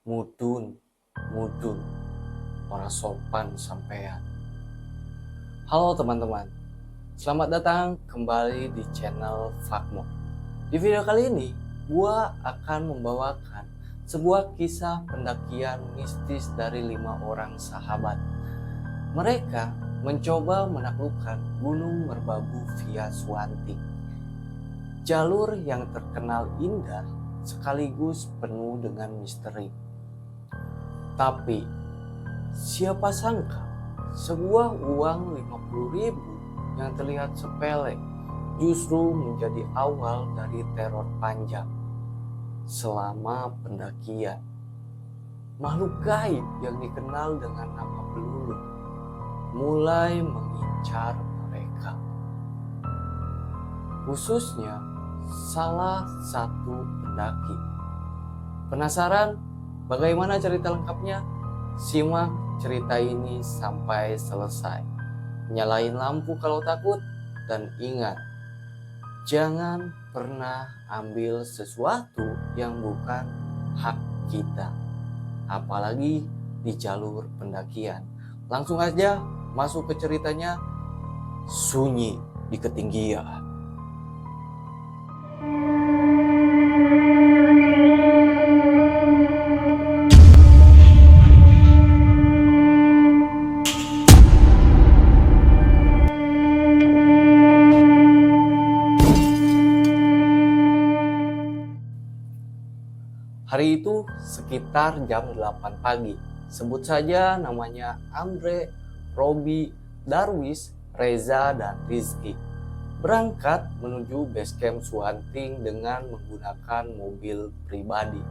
Mudun, mudun, ora sopan sampean. Halo teman-teman, selamat datang kembali di channel Fakmo. Di video kali ini, gua akan membawakan sebuah kisah pendakian mistis dari 5 orang sahabat. Mereka mencoba menaklukkan Gunung Merbabu via Suwanting. Jalur yang terkenal indah sekaligus penuh dengan misteri. Tapi siapa sangka sebuah uang 50.000 yang terlihat sepele justru menjadi awal dari teror panjang selama pendakian. Makhluk gaib yang dikenal dengan nama Belulu mulai mengincar mereka. Khususnya salah satu pendaki. Penasaran bagaimana cerita lengkapnya? Simak cerita ini sampai selesai. Nyalain lampu kalau takut, dan ingat, jangan pernah ambil sesuatu yang bukan hak kita, apalagi di jalur pendakian. Langsung aja masuk ke ceritanya. Sunyi di ketinggian. Hari itu sekitar jam 8 pagi. Sebut saja namanya Andre, Robi, Darwis, Reza, dan Rizky. Berangkat menuju base camp Suwanting dengan menggunakan mobil pribadi.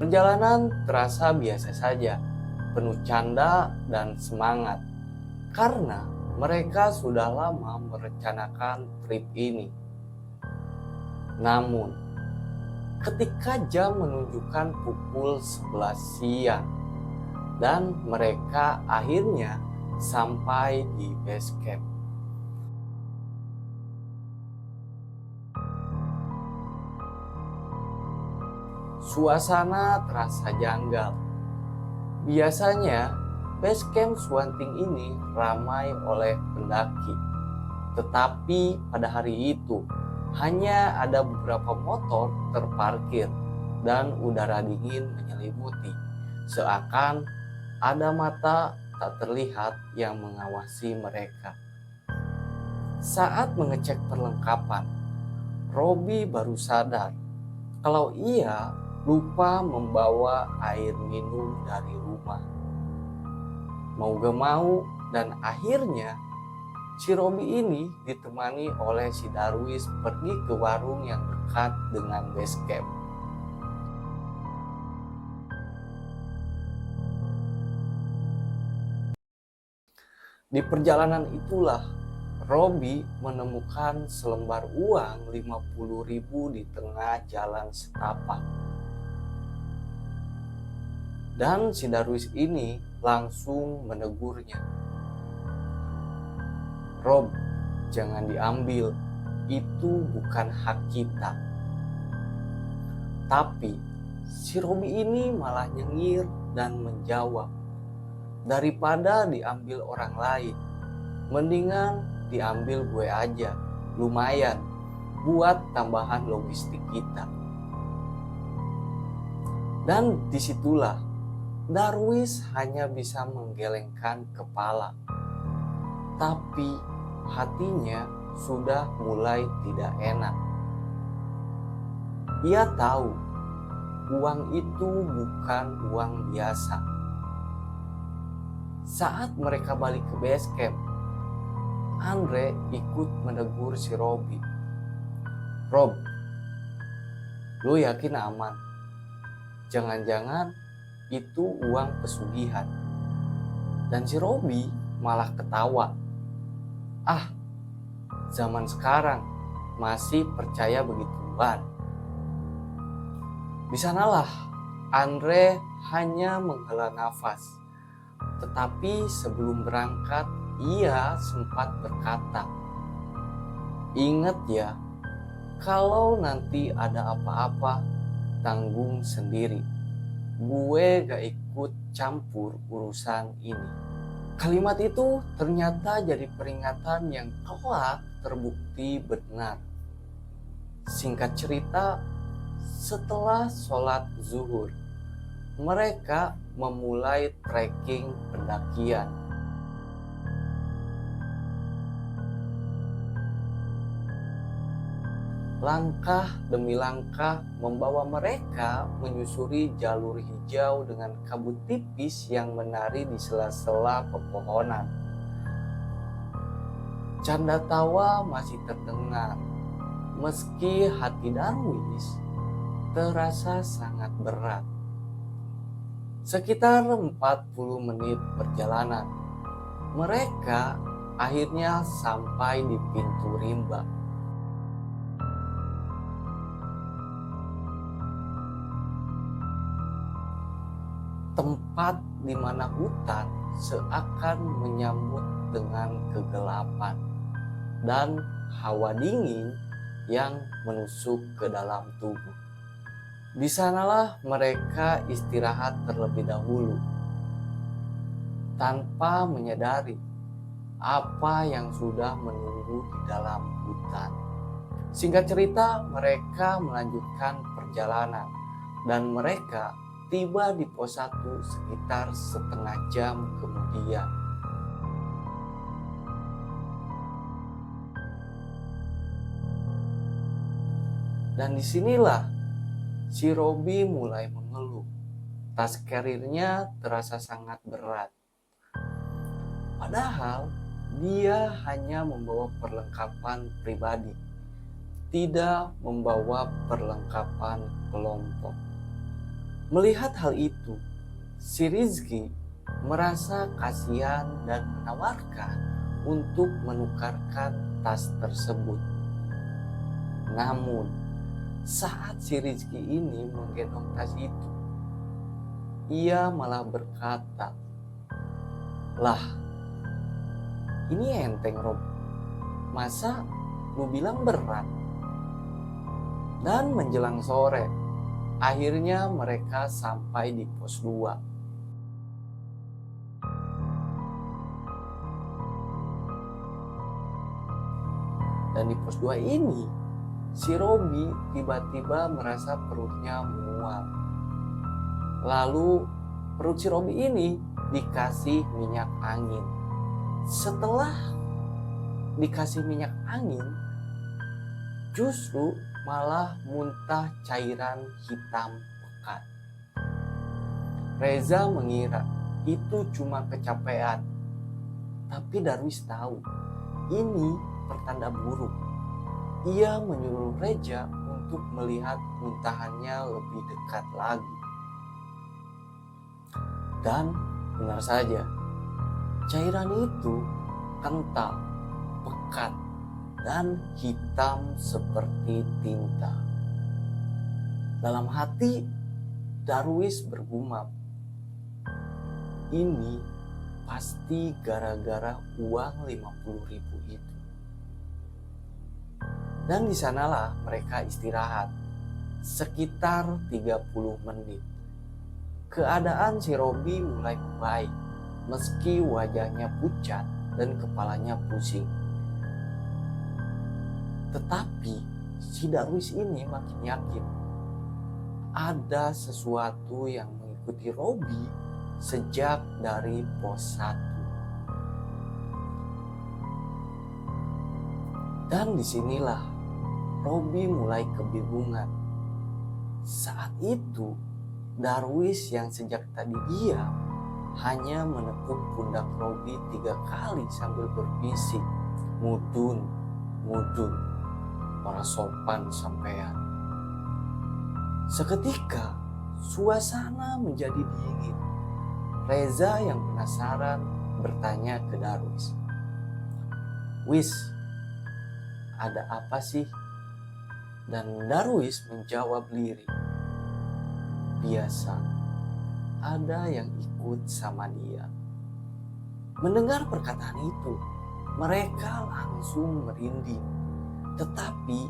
Perjalanan terasa biasa saja, penuh canda dan semangat. Karena mereka sudah lama merencanakan trip ini. Namun, ketika jam menunjukkan pukul 11 siang dan mereka akhirnya sampai di base camp, suasana terasa janggal. Biasanya base camp Suwanting ini ramai oleh pendaki, tetapi pada hari itu hanya ada beberapa motor terparkir dan udara dingin menyelimuti, seakan ada mata tak terlihat yang mengawasi mereka. Saat mengecek perlengkapan, Robi baru sadar kalau ia lupa membawa air minum dari rumah. Mau gak mau, dan akhirnya si Robi ini ditemani oleh si Darwis pergi ke warung yang dekat dengan base camp. Di perjalanan itulah Robi menemukan selembar uang 50.000 di tengah jalan setapak. Dan si Darwis ini langsung menegurnya. Rob, jangan diambil, itu bukan hak kita. Tapi si Robi ini malah nyengir dan menjawab, daripada diambil orang lain, mendingan diambil gue aja, lumayan buat tambahan logistik kita. Dan disitulah Darwis hanya bisa menggelengkan kepala. Tapi hatinya sudah mulai tidak enak. Ia tahu uang itu bukan uang biasa. Saat mereka balik ke base camp, Andre ikut menegur si Robi. Rob, lu yakin aman? Jangan-jangan itu uang pesugihan. Dan si Robi malah ketawa. Ah, zaman sekarang masih percaya begituan. Di sanalah Andre hanya menghela nafas. Tetapi sebelum berangkat, ia sempat berkata, "Ingat ya, Kalau nanti ada apa-apa, tanggung sendiri. Gue gak ikut campur urusan ini. Kalimat itu ternyata jadi peringatan yang kelak terbukti benar. Singkat cerita, setelah sholat zuhur, mereka memulai trekking pendakian. Langkah demi langkah membawa mereka menyusuri jalur hijau dengan kabut tipis yang menari di sela-sela pepohonan. Canda tawa masih terdengar, meski hati Darwis terasa sangat berat. Sekitar 40 menit perjalanan, mereka akhirnya sampai di pintu rimba. Tempat di mana hutan seakan menyambut dengan kegelapan dan hawa dingin yang menusuk ke dalam tubuh. Di sanalah mereka istirahat terlebih dahulu, tanpa menyadari apa yang sudah menunggu di dalam hutan. Singkat cerita, mereka melanjutkan perjalanan dan mereka tiba di pos 1 sekitar setengah jam kemudian. Dan disinilah si Robi mulai mengeluh. Tas karirnya terasa sangat berat. Padahal dia hanya membawa perlengkapan pribadi, tidak membawa perlengkapan kelompok. Melihat hal itu, si Rizky merasa kasihan dan menawarkan untuk menukarkan tas tersebut. Namun, saat si Rizky ini menggendong tas itu, ia malah berkata, "Lah, ini enteng Rob, masa lu bilang berat?" Dan menjelang sore, akhirnya mereka sampai di pos 2. Dan di pos 2 ini, si Robi tiba-tiba merasa perutnya mual. Lalu perut si Robi ini dikasih minyak angin. Setelah dikasih minyak angin, justru malah muntah cairan hitam pekat. Reza mengira itu cuma kecapean, tapi Darwis tahu ini pertanda buruk. Ia menyuruh Reza untuk melihat muntahannya lebih dekat lagi. Dan benar saja, cairan itu kental, pekat, dan hitam seperti tinta. Dalam hati, Darwis bergumam, ini pasti gara-gara uang 50.000 itu. Dan di sanalah mereka istirahat sekitar 30 menit. Keadaan si Robi mulai membaik, meski wajahnya pucat dan kepalanya pusing. Tetapi si Darwis ini makin yakin ada sesuatu yang mengikuti Robi sejak dari pos 1. Dan disinilah Robi mulai kebingungan. Saat itu Darwis yang sejak tadi diam hanya menekuk pundak Robi 3 kali sambil berbisik, "Mudun, mudun, ora sopan sampean." Seketika suasana menjadi dingin. Reza yang penasaran bertanya ke Darwis, "Wis, ada apa sih?" Dan Darwis menjawab lirih, "Biasa, ada yang ikut sama dia." Mendengar perkataan itu, mereka langsung merinding. Tetapi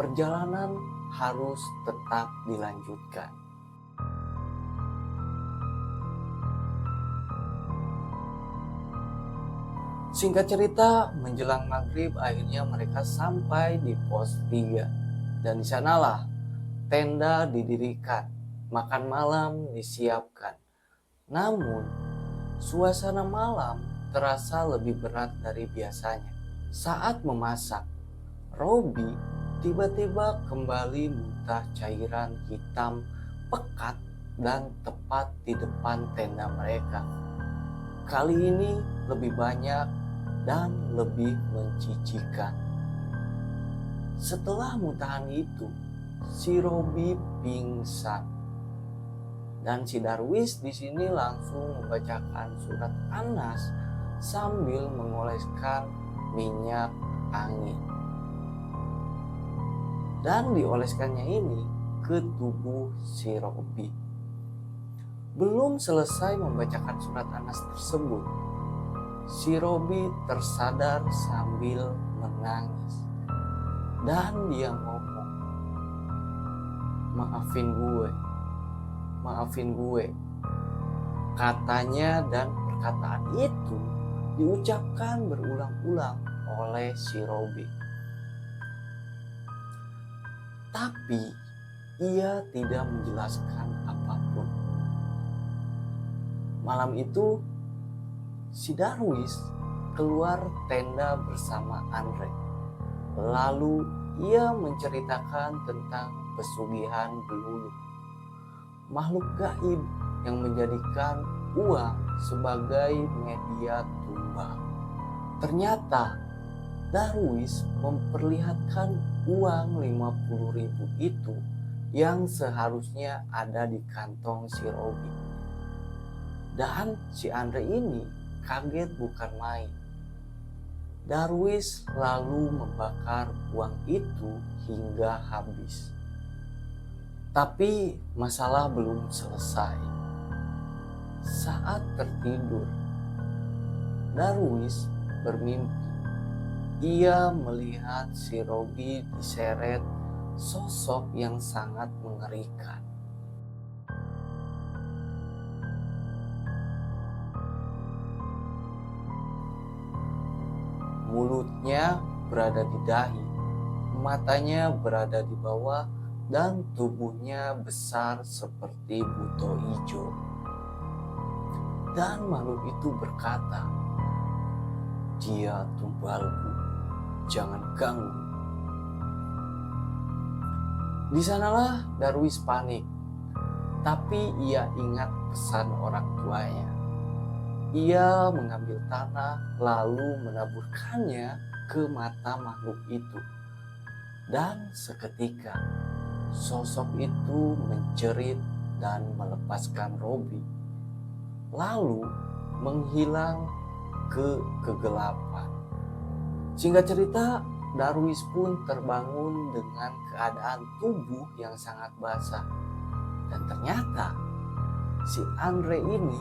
perjalanan harus tetap dilanjutkan. Singkat cerita, menjelang maghrib akhirnya mereka sampai di pos 3. Dan di sanalah tenda didirikan, makan malam disiapkan. Namun, suasana malam terasa lebih berat dari biasanya. Saat memasak, Robi tiba-tiba kembali muntah cairan hitam pekat dan tepat di depan tenda mereka. Kali ini lebih banyak dan lebih mencicikan. Setelah muntahan itu, si Robi pingsan. Dan si Darwis di sini langsung membacakan surat An-Nas sambil mengoleskan minyak angin. Dan dioleskannya ini ke tubuh si Robi. Belum selesai membacakan surat An-Nas tersebut, si Robi tersadar sambil menangis. Dan dia ngomong, maafin gue. Katanya dan perkataan itu diucapkan berulang-ulang oleh si Robi. Tapi ia tidak menjelaskan apapun. Malam itu si Darwis keluar tenda bersama Andre. Lalu ia menceritakan tentang pesugihan Belulu, makhluk gaib yang menjadikan uang sebagai media tumbal. Ternyata Darwis memperlihatkan uang 50.000 itu yang seharusnya ada di kantong si Robi. Dan si Andre ini kaget bukan main. Darwis lalu membakar uang itu hingga habis. Tapi masalah belum selesai. Saat tertidur, Darwis bermimpi. Ia melihat si Robi diseret sosok yang sangat mengerikan. Mulutnya berada di dahi, matanya berada di bawah, dan tubuhnya besar seperti buto hijau. Dan makhluk itu berkata, "Dia tumbalku, jangan ganggu." Di sanalah Darwis panik, tapi ia ingat pesan orang tuanya. Ia mengambil tanah lalu menaburkannya ke mata makhluk itu. Dan seketika sosok itu menjerit dan melepaskan Robi, lalu menghilang ke kegelapan. Singkat cerita, Darwis pun terbangun dengan keadaan tubuh yang sangat basah. Dan ternyata si Andre ini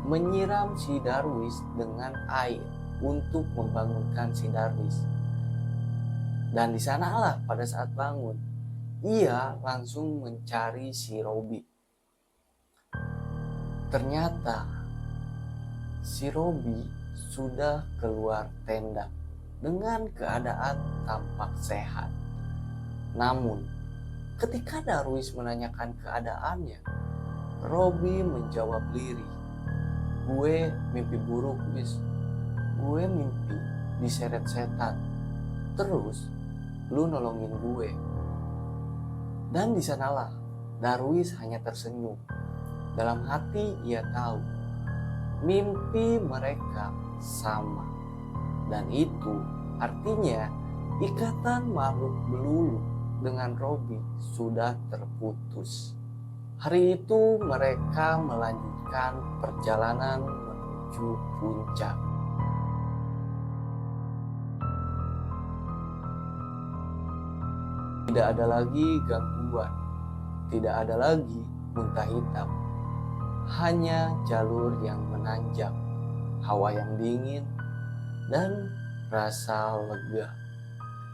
menyiram si Darwis dengan air untuk membangunkan si Darwis. Dan di sanalah pada saat bangun, ia langsung mencari si Robi. Ternyata si Robi sudah keluar tenda dengan keadaan tampak sehat. Namun ketika Darwis menanyakan keadaannya, Robi menjawab lirih, "Gue mimpi buruk, Wis. Gue mimpi diseret setan. Terus lu nolongin gue." Dan di sanalah Darwis hanya tersenyum. Dalam hati ia tahu mimpi mereka sama. Dan itu artinya ikatan makhluk Belulu dengan Robi sudah terputus. Hari itu mereka melanjutkan perjalanan menuju puncak. Tidak ada lagi gangguan, tidak ada lagi muntah hitam. Hanya jalur yang menanjak, hawa yang dingin, dan rasa lega.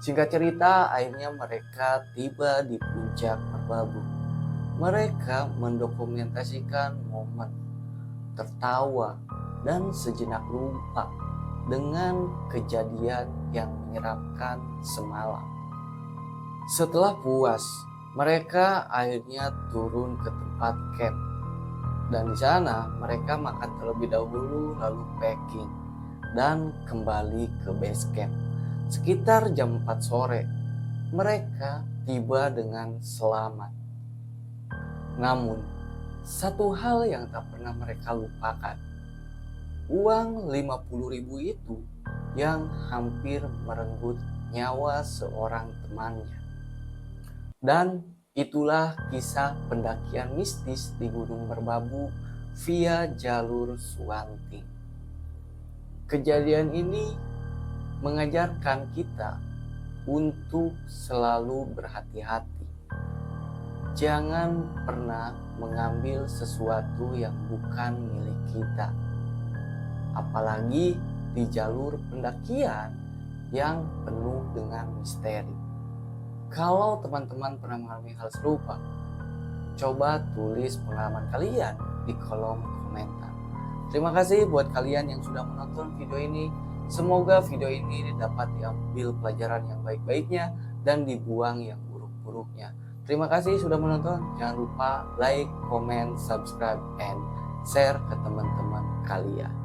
Singkat cerita, akhirnya mereka tiba di puncak Merbabu. Mereka mendokumentasikan momen, tertawa, dan sejenak lupa dengan kejadian yang menyeramkan semalam. Setelah puas, mereka akhirnya turun ke tempat camp. Dan di sana mereka makan terlebih dahulu lalu packing dan kembali ke base camp. Sekitar jam 4 sore, mereka tiba dengan selamat. Namun, satu hal yang tak pernah mereka lupakan, uang 50.000 itu yang hampir merenggut nyawa seorang temannya. Dan itulah kisah pendakian mistis di Gunung Merbabu via jalur Suwanting. Kejadian ini mengajarkan kita untuk selalu berhati-hati. Jangan pernah mengambil sesuatu yang bukan milik kita. Apalagi di jalur pendakian yang penuh dengan misteri. Kalau teman-teman pernah mengalami hal serupa, coba tulis pengalaman kalian di kolom komentar. Terima kasih buat kalian yang sudah menonton video ini. Semoga video ini dapat diambil pelajaran yang baik-baiknya dan dibuang yang buruk-buruknya. Terima kasih sudah menonton. Jangan lupa like, comment, subscribe, and share ke teman-teman kalian.